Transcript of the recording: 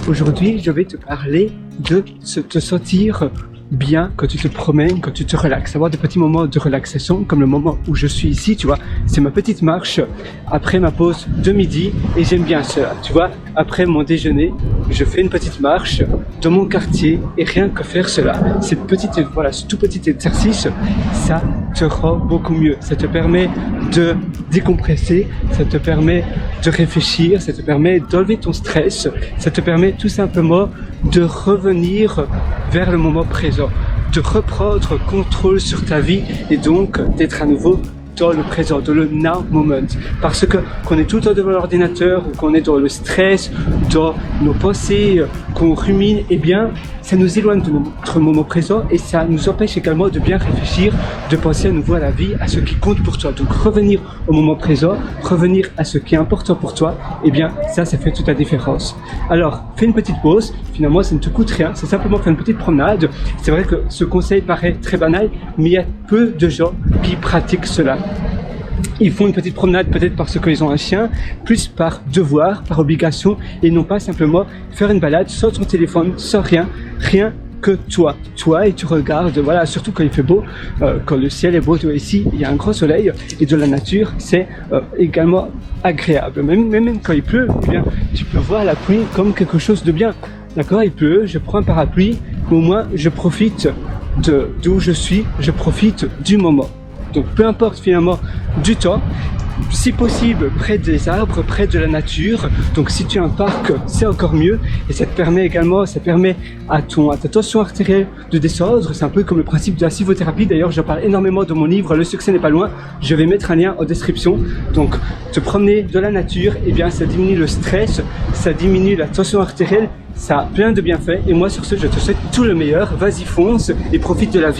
Aujourd'hui, je vais te parler de te sentir bien quand tu te promènes, quand tu te relaxes. Avoir des petits moments de relaxation, comme le moment où je suis ici, tu vois. C'est ma petite marche après ma pause de midi et j'aime bien cela, tu vois. Après mon déjeuner, je fais une petite marche dans mon quartier et rien que faire cela, ce tout petit exercice, ça te rend beaucoup mieux. Ça te permet de décompresser, ça te permet de réfléchir, ça te permet d'enlever ton stress, ça te permet tout simplement de revenir vers le moment présent, de reprendre contrôle sur ta vie et donc d'être à nouveau dans le présent, dans le now moment. Parce que qu'on est tout le temps devant l'ordinateur ou qu'on est dans le stress, dans nos pensées, qu'on rumine, eh bien, ça nous éloigne de notre moment présent et ça nous empêche également de bien réfléchir, de penser à nouveau à la vie, à ce qui compte pour toi. Donc revenir au moment présent, revenir à ce qui est important pour toi, eh bien, ça fait toute la différence. Alors, fais une petite pause. Finalement, ça ne te coûte rien. C'est simplement faire une petite promenade. C'est vrai que ce conseil paraît très banal, mais il y a peu de gens qui pratiquent cela. Ils font une petite promenade peut-être parce qu'ils ont un chien, plus par devoir, par obligation, et non pas simplement faire une balade sans ton téléphone, sans rien que toi et tu regardes, voilà, surtout quand il fait beau, quand le ciel est beau, tu vois, ici il y a un grand soleil et de la nature, c'est également agréable. Même quand il pleut, eh bien, tu peux voir la pluie comme quelque chose de bien. D'accord, il pleut, je prends un parapluie, mais au moins je profite d'où je suis, je profite du moment. Donc peu importe finalement du temps, si possible près des arbres, près de la nature. Donc si tu as un parc, c'est encore mieux. Et ça permet à ta tension artérielle de descendre. C'est un peu comme le principe de la civothérapie. D'ailleurs, j'en parle énormément dans mon livre Le succès n'est pas loin. Je vais mettre un lien en description. Donc te promener dans la nature, eh bien ça diminue le stress, ça diminue la tension artérielle. Ça a plein de bienfaits. Et moi sur ce, je te souhaite tout le meilleur. Vas-y, fonce et profite de la vie.